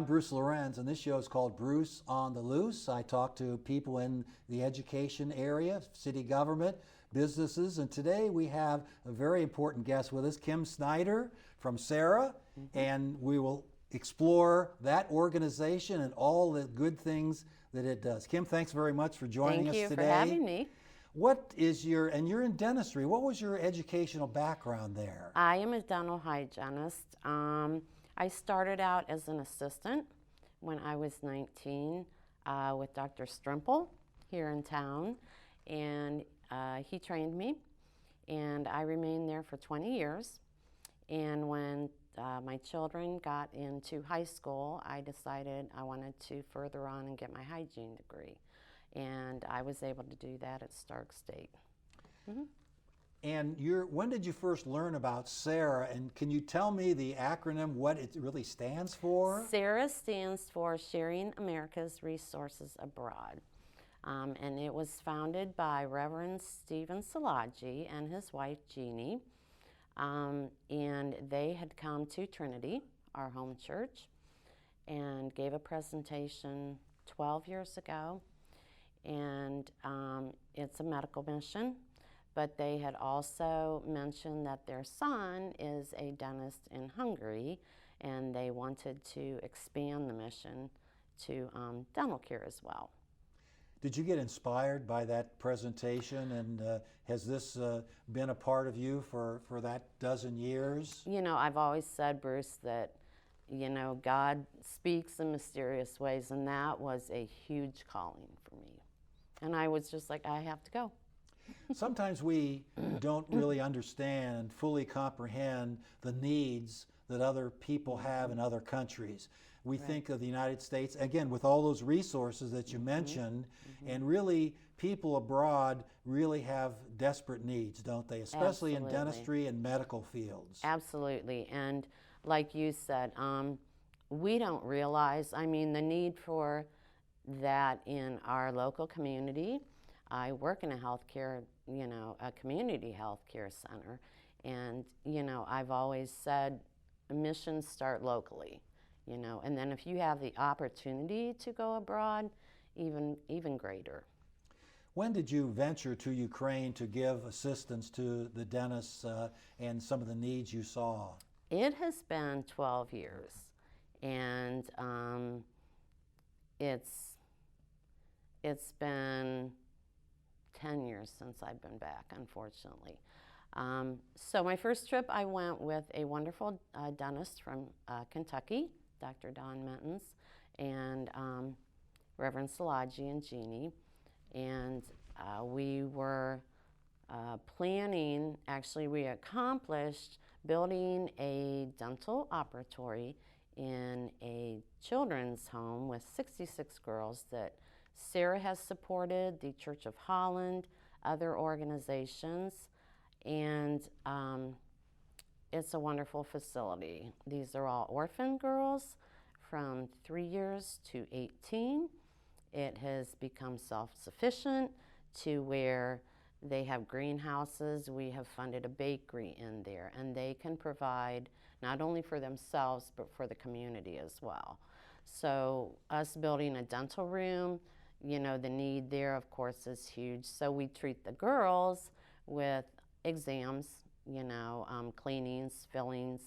I'm Bruce Lorincz, and this show is called Bruce on the Loose. I talk to people in the education area, city government, businesses, and today we have a very important guest with us, Kim Snyder from Sarah, and we will explore that organization and all the good things that it does. Kim, thanks very much for joining us today. Thank you for having me. What is and you're in dentistry, what was your educational background there? I am a dental hygienist. I started out as an assistant when I was 19 with Dr. Strimple here in town, and he trained me, and I remained there for 20 years. And when my children got into high school, I decided I wanted to further on and get my hygiene degree, and I was able to do that at Stark State. And when did you first learn about SARA, and can you tell me the acronym, what it really stands for? SARA stands for Sharing America's Resources Abroad, and it was founded by Reverend Stephen Szilagyi and his wife Jeannie, and they had come to Trinity, our home church, and gave a presentation 12 years ago, and it's a medical mission. But they had also mentioned that their son is a dentist in Hungary, and they wanted to expand the mission to dental care as well. Did you get inspired by that presentation, and has this been a part of you for that dozen years? You know, I've always said, Bruce, that, you know, God speaks in mysterious ways, and that was a huge calling for me. And I was just like, I have to go. Sometimes we don't really understand and fully comprehend the needs that other people have in other countries. We think of the United States, again, with all those resources that you mentioned, and really people abroad really have desperate needs, don't they? Especially in dentistry and medical fields. Absolutely. And like you said, we don't realize, I mean, the need for that in our local community. I work in a healthcare, you know, a community healthcare center, and, you know, I've always said missions start locally, you know, and then if you have the opportunity to go abroad, even greater. When did you venture to Ukraine to give assistance to the dentists and some of the needs you saw? It has been 12 years, and it's been 10 years since I've been back, unfortunately. So my first trip, I went with a wonderful dentist from Kentucky, Dr. Don Mentons, and Reverend Szilagyi and Jeannie. And we were planning, actually we accomplished building a dental operatory in a children's home with 66 girls that Sarah has supported, the Church of Holland, other organizations, and it's a wonderful facility. These are all orphan girls from 3 years to 18. It has become self-sufficient to where they have greenhouses. We have funded a bakery in there, and they can provide not only for themselves but for the community as well. So us building a dental room, you know, the need there, of course, is huge. So we treat the girls with exams, you know, cleanings, fillings,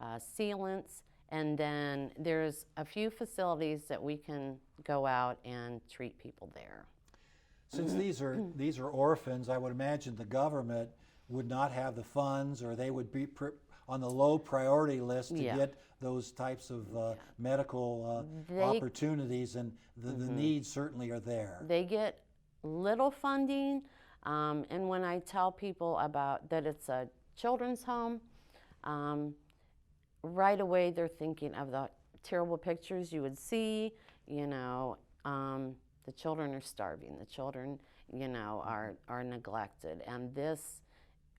sealants, and then there's a few facilities that we can go out and treat people there. Since these are orphans, I would imagine the government would not have the funds, or they would be on the low priority list to get those types of medical opportunities, and the needs certainly are there. They get little funding, and when I tell people about that it's a children's home, right away they're thinking of the terrible pictures you would see, you know, the children are starving, the children, you know, are neglected, and this,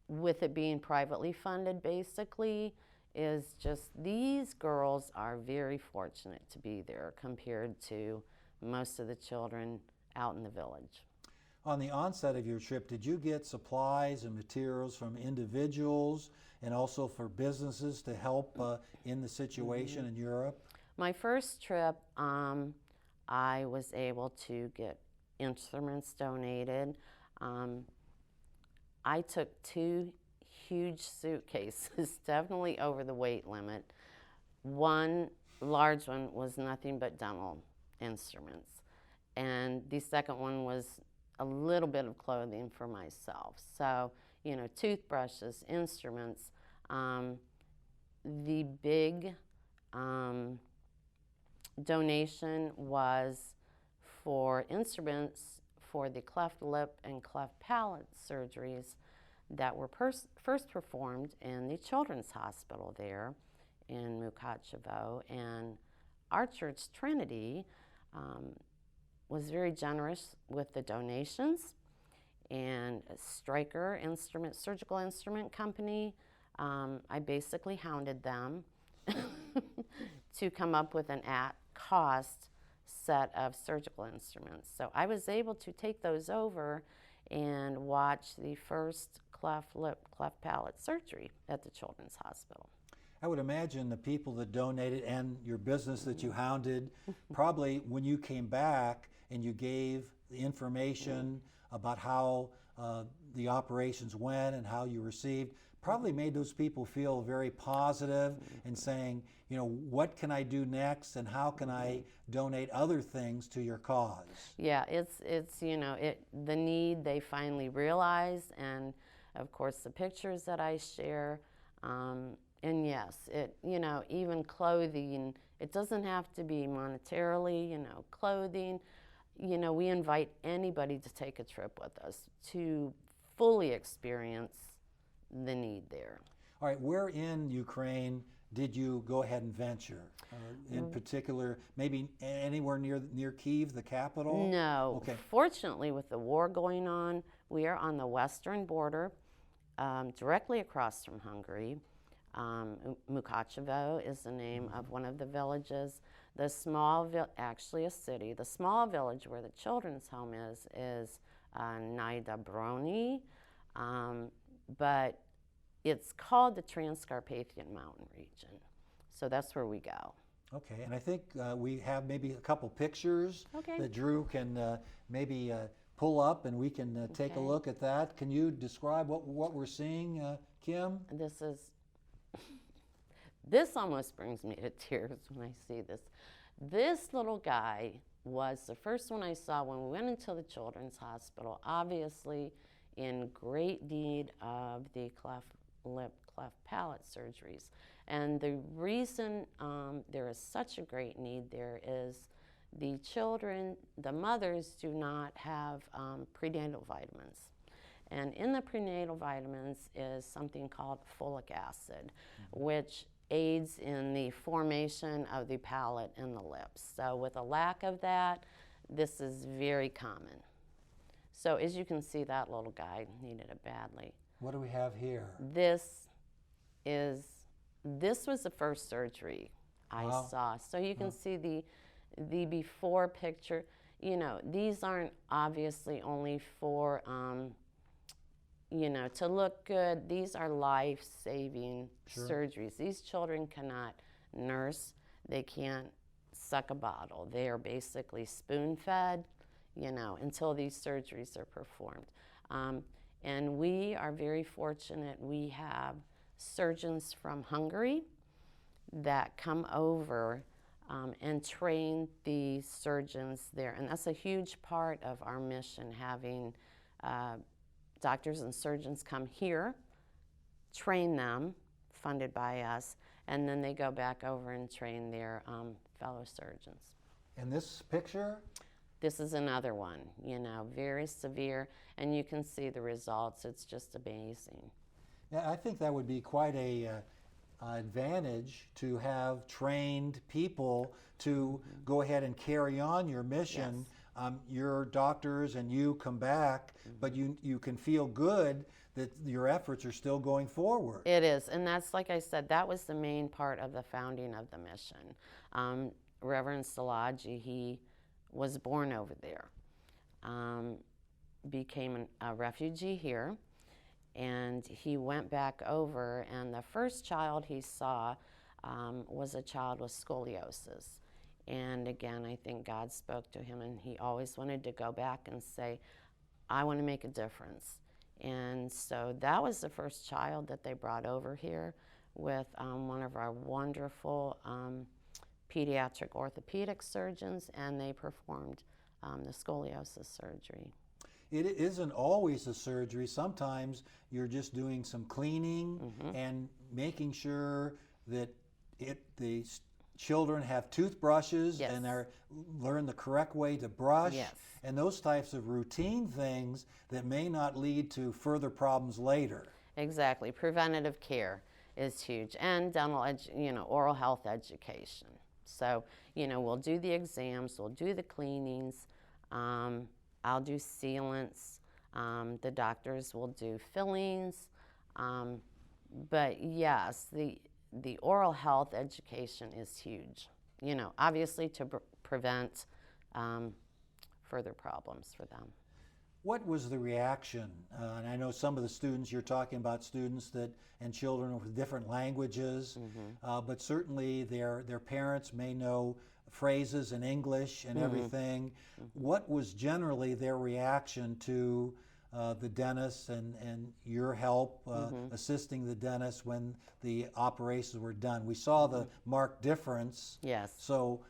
with it being privately funded basically, is just, these girls are very fortunate to be there compared to most of the children out in the village. On the onset of your trip, did you get supplies and materials from individuals and also for businesses to help in the situation in Europe? My first trip, I was able to get instruments donated. I took 2 huge suitcases, definitely over the weight limit. One large one was nothing but dental instruments, and the second one was a little bit of clothing for myself. So, you know, toothbrushes, instruments. The big donation was for instruments for the cleft lip and cleft palate surgeries that were first performed in the Children's Hospital there in Mukachevo. And our church, Trinity, was very generous with the donations. And Stryker Surgical Instrument Company, I basically hounded them to come up with an at-cost set of surgical instruments. So I was able to take those over and watch the first cleft lip, cleft palate surgery at the Children's Hospital. I would imagine the people that donated and your business that you hounded, probably when you came back and you gave the information about how the operations went and how you received, probably made those people feel very positive and saying, you know, what can I do next and how can I donate other things to your cause? Yeah, it's you know, the need they finally realize, and of course the pictures that I share, and yes, you know, even clothing, it doesn't have to be monetarily, you know, clothing. You know, we invite anybody to take a trip with us to fully experience the need there. All right, where in Ukraine did you go ahead and venture? In particular, maybe anywhere near Kyiv, the capital? No. Okay. Fortunately, with the war going on, we are on the western border, directly across from Hungary. Mukachevo is the name of one of the villages. The small, actually a city, the small village where the children's home is Snyder, but it's called the Transcarpathian Mountain region. So that's where we go. Okay, and I think we have maybe a couple pictures that Drew can maybe pull up and we can take a look at that. Can you describe what we're seeing, Kim? This almost brings me to tears when I see this. This little guy was the first one I saw when we went into the Children's Hospital, obviously in great need of the cleft lip, cleft palate surgeries. And the reason there is such a great need there is the children, the mothers do not have prenatal vitamins. And in the prenatal vitamins is something called folic acid, which aids in the formation of the palate and the lips. So with a lack of that, this is very common. So as you can see, that little guy needed it badly. What do we have here? This was the first surgery I saw. So you can see the before picture. You know, these aren't obviously only for you know, to look good. These are life-saving surgeries. These children cannot nurse. They can't suck a bottle. They are basically spoon-fed, you know, until these surgeries are performed. And we are very fortunate. We have surgeons from Hungary that come over and train the surgeons there. And that's a huge part of our mission, having doctors and surgeons come here, train them, funded by us, and then they go back over and train their fellow surgeons. And this picture? This is another one, you know, very severe, and you can see the results. It's just amazing. Yeah, I think that would be quite a advantage to have trained people to go ahead and carry on your mission. Yes. Your doctors and you come back, but you can feel good that your efforts are still going forward. It is, and that's, like I said, that was the main part of the founding of the mission. Reverend Szilagyi, he was born over there, became a refugee here, and he went back over, and the first child he saw, was a child with scoliosis. And again, I think God spoke to him, and he always wanted to go back and say, I want to make a difference. And so that was the first child that they brought over here with one of our wonderful pediatric orthopedic surgeons, and they performed the scoliosis surgery. It isn't always a surgery. Sometimes you're just doing some cleaning and making sure that the children have toothbrushes and learn the correct way to brush, and those types of routine things that may not lead to further problems later. Exactly. Preventative care is huge, and dental, oral health education. So, we'll do the exams, we'll do the cleanings. I'll do sealants. The doctors will do fillings. But yes, the oral health education is huge. Obviously to prevent further problems for them. What was the reaction? And I know some of the students, you're talking about students and children with different languages, but certainly their parents may know phrases in English and everything. What was generally their reaction to the dentist and your help assisting the dentist when the operations were done? We saw the marked difference. Yes. So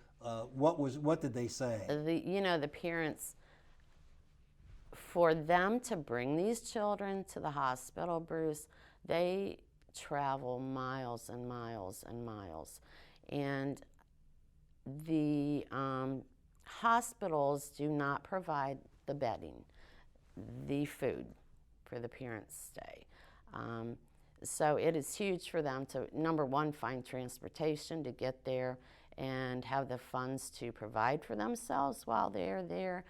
what did they say? The parents, for them to bring these children to the hospital, Bruce, they travel miles and miles and miles. And the hospitals do not provide the bedding, the food for the parents' stay. So it is huge for them to, number one, find transportation to get there and have the funds to provide for themselves while they're there.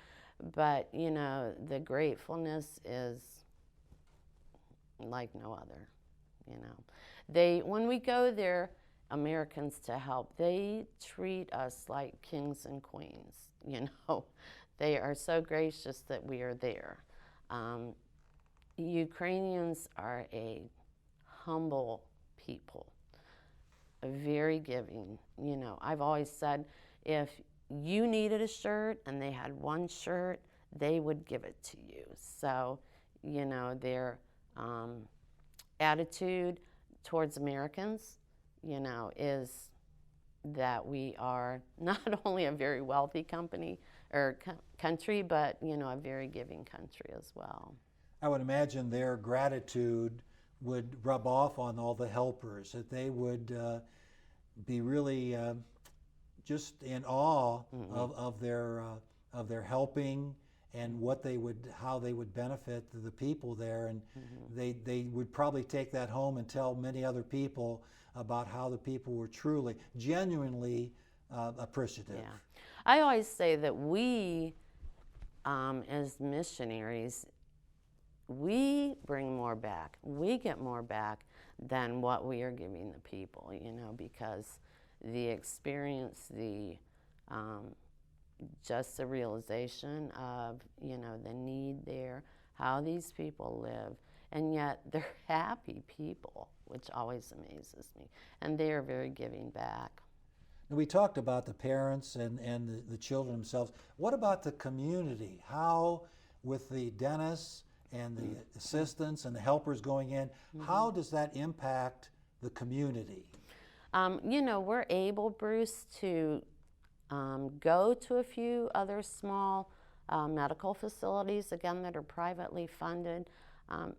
But, the gratefulness is like no other, when we go there, Americans to help, they treat us like kings and queens, They are so gracious that we are there. Ukrainians are a humble people, very giving. I've always said, if you needed a shirt and they had one shirt, they would give it to you. So, their attitude towards Americans, is that we are not only a very wealthy country, but, a very giving country as well. I would imagine their gratitude would rub off on all the helpers, that they would be really just in awe of their helping and how they would benefit the people there, and they would probably take that home and tell many other people about how the people were truly, genuinely appreciative. Yeah, I always say that we, as missionaries, we bring more back. We get more back than what we are giving the people, because the experience, just the realization of, the need there, how these people live, and yet they're happy people, which always amazes me, and they are very giving back. Now, we talked about the parents and the children themselves. What about the community? How, with the dentists and the assistants and the helpers going in, how does that impact the community? We're able, Bruce, to go to a few other small medical facilities, again, that are privately funded.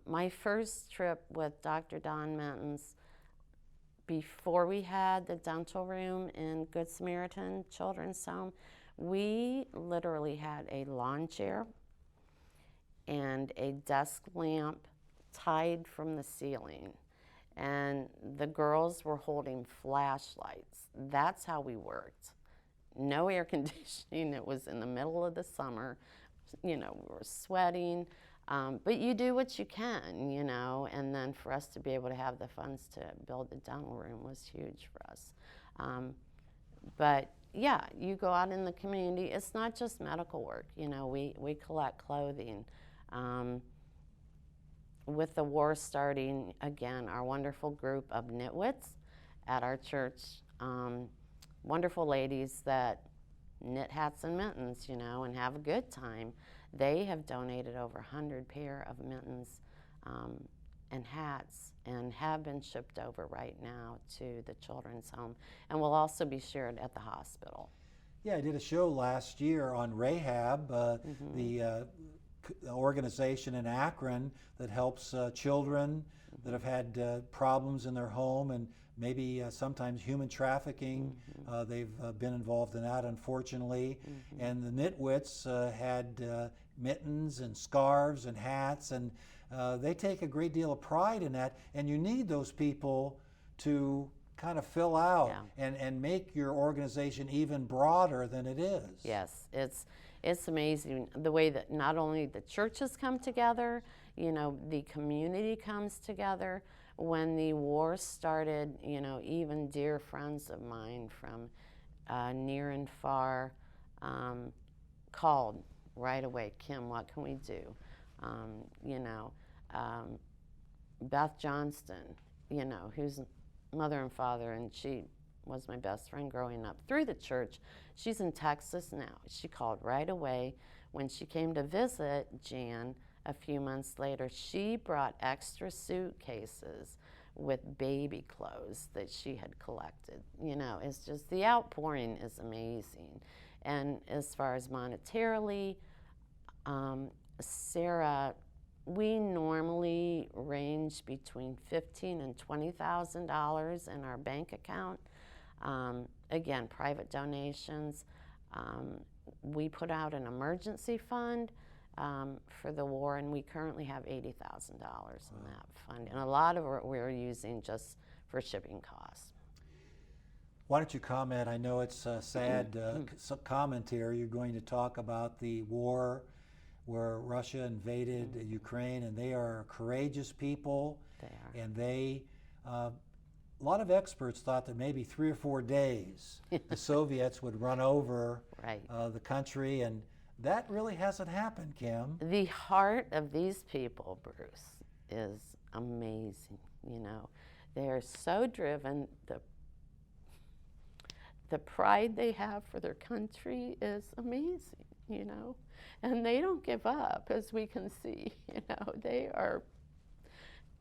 My first trip with Dr. Don Mentons, before we had the dental room in Good Samaritan Children's Home, we literally had a lawn chair and a desk lamp tied from the ceiling. And the girls were holding flashlights. That's how we worked. No air conditioning. It was in the middle of the summer. We were sweating. But you do what you can, and then for us to be able to have the funds to build the dental room was huge for us. But yeah, you go out in the community. It's not just medical work. We collect clothing. With the war starting, again, our wonderful group of nitwits at our church, wonderful ladies that knit hats and mittens, you know, and have a good time. They have donated over 100 pair of mittens and hats, and have been shipped over right now to the children's home, and will also be shared at the hospital. Yeah, I did a show last year on Rahab, the organization in Akron that helps children that have had problems in their home and maybe sometimes human trafficking. They've been involved in that, unfortunately. And the Nitwits had mittens and scarves and hats, and they take a great deal of pride in that. And you need those people to kind of fill out and make your organization even broader than it is. Yes, it's amazing the way that not only the churches come together, you know, the community comes together. When the war started, you know, even dear friends of mine from near and far called right away, Kim, what can we do? You know, Beth Johnston, you know, who's mother and father, and she was my best friend growing up through the church. She's in Texas now. She called right away. When she came to visit Jan a few months later, she brought extra suitcases with baby clothes that she had collected. You know, it's just, the outpouring is amazing. And as far as monetarily, Sarah, we normally range between $15,000 and $20,000 in our bank account. Again, private donations. We put out an emergency fund for the war, and we currently have $80,000 in that fund. And a lot of it we're using just for shipping costs. Why don't you comment? I know it's a sad commentary. You're going to talk about the war where Russia invaded Ukraine, and they are courageous people. They are. And they, a lot of experts thought that maybe 3 or 4 days the Soviets would run over the country, and that really hasn't happened, Kim. The heart of these people, Bruce, is amazing. You know, they are so driven. The pride they have for their country is amazing, you know, and they don't give up, as we can see. You know, they are,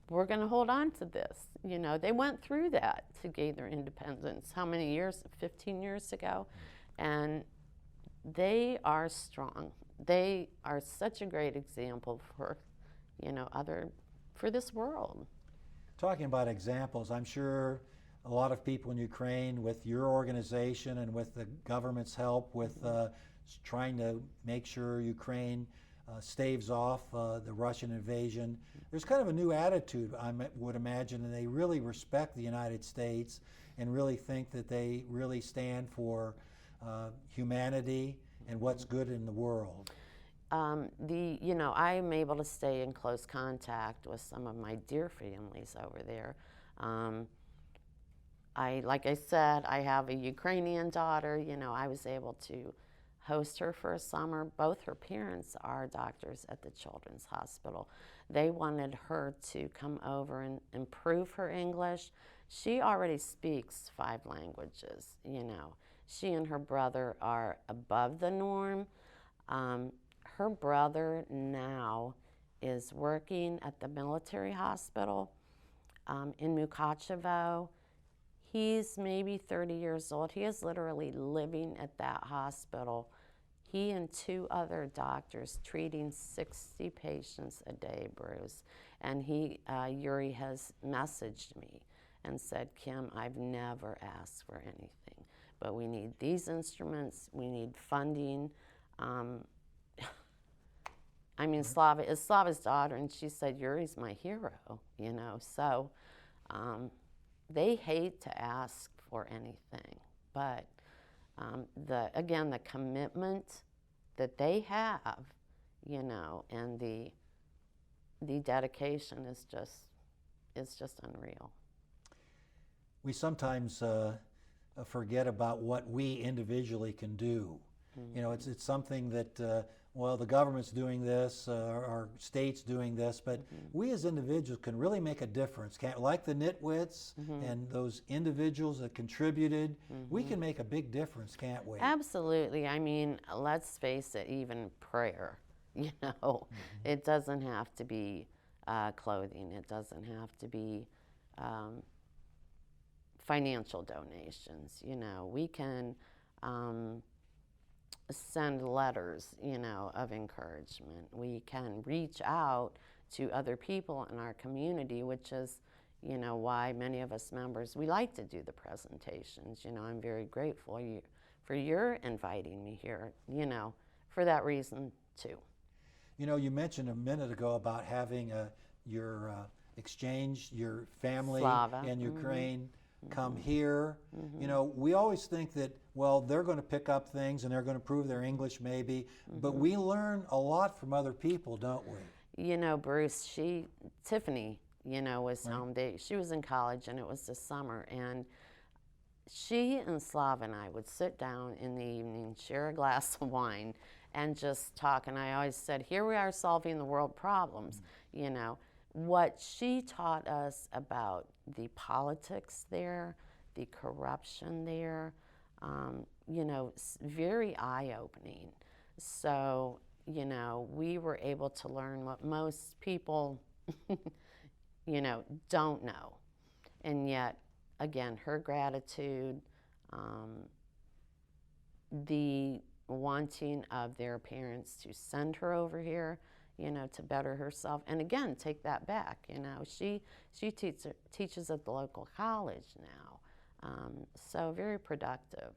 we're going to hold on to this. You know, they went through that to gain their independence. How many years? 15 years ago. And they are strong. They are such a great example for, you know, for this world. Talking about examples, I'm sure a lot of people in Ukraine, with your organization and with the government's help with trying to make sure Ukraine staves off the Russian invasion, there's kind of a new attitude, I would imagine, and they really respect the United States and really think that they really stand for humanity and what's good in the world. You know, I'm able to stay in close contact with some of my dear families over there. Like I said, I have a Ukrainian daughter. You know, I was able to host her for a summer. Both her parents are doctors at the Children's Hospital. They wanted her to come over and improve her English. She already speaks 5 languages, you know. She and her brother are above the norm. Her brother now is working at the military hospital in Mukachevo. He's maybe 30 years old. He is literally living at that hospital. He and 2 other doctors treating 60 patients a day, Bruce. And Yuri has messaged me and said, Kim, I've never asked for anything, but we need these instruments, we need funding. I mean, Slava is Slava's daughter, and she said, Yuri's my hero, you know. So they hate to ask for anything, but again, the commitment that they have, you know, and the dedication is just unreal. We sometimes forget about what we individually can do. You know, it's something that well, the government's doing this, our state's doing this, but we as individuals can really make a difference. Like the nitwits and those individuals that contributed, we can make a big difference, can't we? Absolutely. I mean, let's face it, even prayer, it doesn't have to be clothing. It doesn't have to be financial donations. We can send letters, of encouragement. We can reach out to other people in our community, which is, why many of us members, we like to do the presentations. I'm very grateful for your inviting me here, for that reason too. You mentioned a minute ago about having your exchange, your family Slava. in Ukraine come here. We always think that, well, they're going to pick up things and they're going to prove their English maybe, but we learn a lot from other people, don't we? Bruce, Tiffany, was home. She was in college and it was the summer, and she and Slava and I would sit down in the evening, share a glass of wine, and just talk. And I always said, here we are solving the world problems. What she taught us about the politics there, the corruption there, very eye-opening. So, we were able to learn what most people, don't know. And yet, again, her gratitude, the wanting of their parents to send her over here, to better herself, and again, take that back. She teaches at the local college now, so very productive.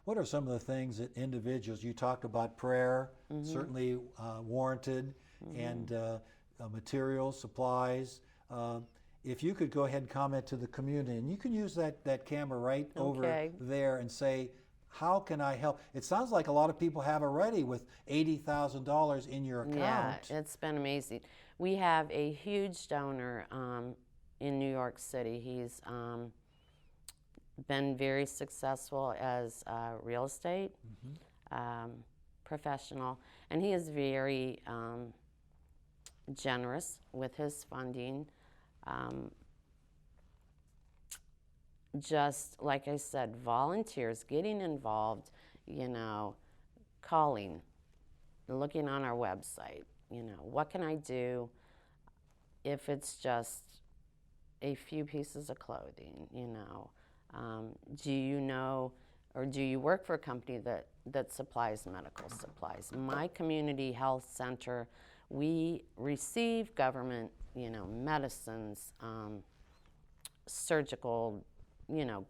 What are some of the things that individuals, you talked about prayer, certainly warranted, and materials, supplies. If you could go ahead and comment to the community, and you can use that camera right over there and say, how can I help? It sounds like a lot of people have already with $80,000 in your account. Yeah, it's been amazing. We have a huge donor in New York City. He's been very successful as a real estate professional, and he is very generous with his funding. Just like I said, volunteers, getting involved, calling, looking on our website, what can I do if it's just a few pieces of clothing, do you know, or do you work for a company that supplies medical supplies? My community health center, we receive government, medicines, surgical,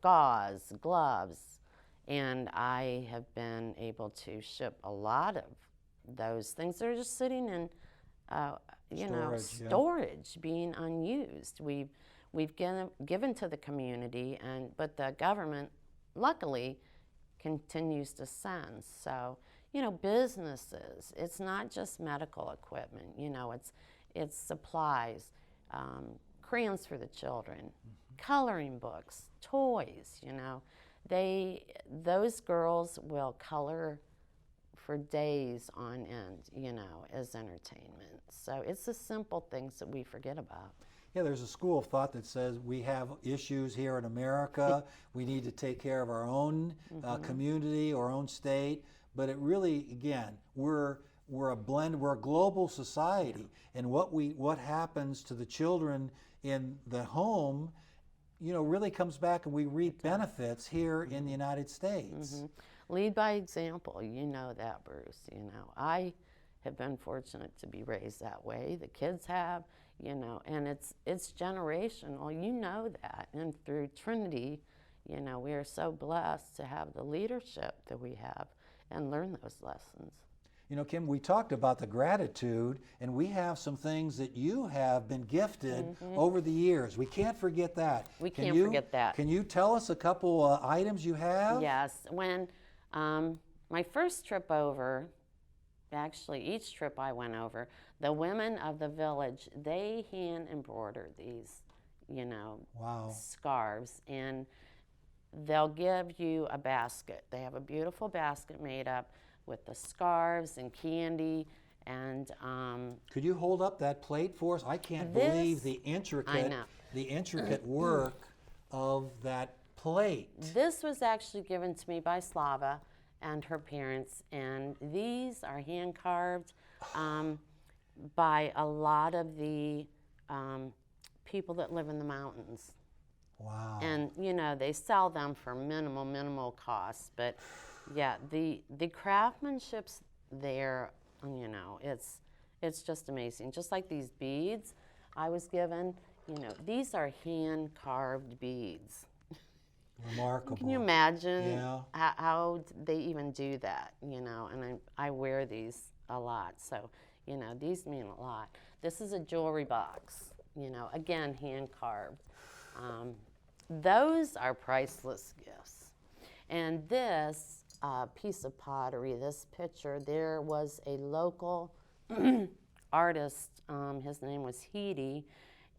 gauze, gloves, and I have been able to ship a lot of those things. They're just sitting in, storage, being unused. We've given to the community, but the government, luckily, continues to send. So, businesses. It's not just medical equipment. It's supplies, crayons for the children, coloring books, toys. Those girls will color for days on end, as entertainment. So it's the simple things that we forget about. Yeah, there's a school of thought that says we have issues here in America. We need to take care of our own community, our own state. But it really, again, we're a blend. We're a global society, and what happens to the children in the home, really comes back, and we reap benefits here in the United States. Lead by example. You know that, Bruce. I have been fortunate to be raised that way. The kids have. And it's generational, that. And through Trinity, we are so blessed to have the leadership that we have and learn those lessons. Kim, we talked about the gratitude, and we have some things that you have been gifted over the years. We can't forget that. We can't forget that. Can you tell us a couple items you have? Yes. When my first trip over, actually each trip I went over, the women of the village, they hand embroider these, scarves, and they'll give you a basket. They have a beautiful basket made up with the scarves and candy. And Could you hold up that plate for us? I can't This- believe the intricate work of that plate. this was actually given to me by Slava and her parents, and these are hand carved by a lot of the people that live in the mountains. Wow. And you know, they sell them for minimal costs, but yeah, the craftsmanship's there. You know, it's just amazing. Just like these beads I was given, you know, these are hand carved beads. Remarkable. Can you imagine Yeah. how they even do that? You know, and I wear these a lot, so you know, these mean a lot. This is a jewelry box. You know, again, hand carved. Those are priceless gifts. And this piece of pottery, this picture, there was a local artist, his name was Heedy,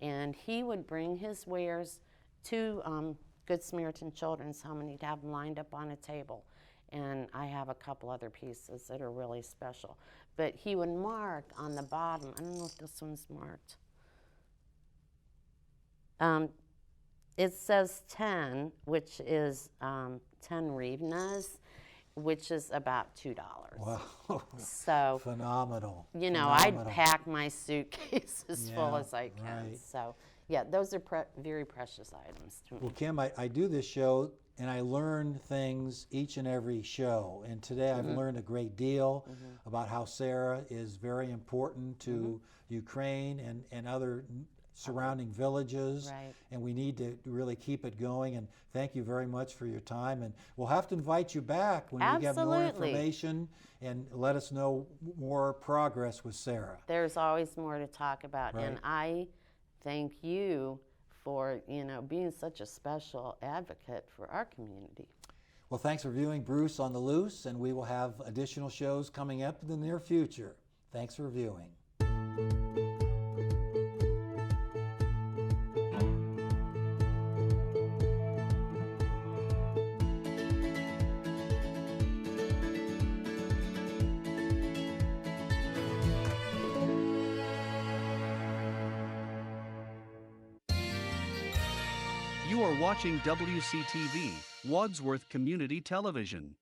and he would bring his wares to Good Samaritan Children's Home, and he'd have them lined up on a table. And I have a couple other pieces that are really special. But he would mark on the bottom, I don't know if this one's marked. It says 10, which is 10 hryvnias, which is about $2. Wow. So, Phenomenal. you know, Phenomenal. I'd pack my suitcase as full Yeah, as I can. right. So, yeah, those are very precious items to me. Well, Kim, I do this show and I learn things each and every show. And today I've learned a great deal about how Sarah is very important to Ukraine and other surrounding villages. Right. And we need to really keep it going. And thank you very much for your time. And we'll have to invite you back when we get more Absolutely. information and let us know more progress with Sarah. There's always more to talk about. Right. And I thank you for, you know, being such a special advocate for our community. Well, thanks for viewing Bruce on the Loose, and we will have additional shows coming up in the near future. Thanks for viewing. You are watching WCTV, Wadsworth Community Television.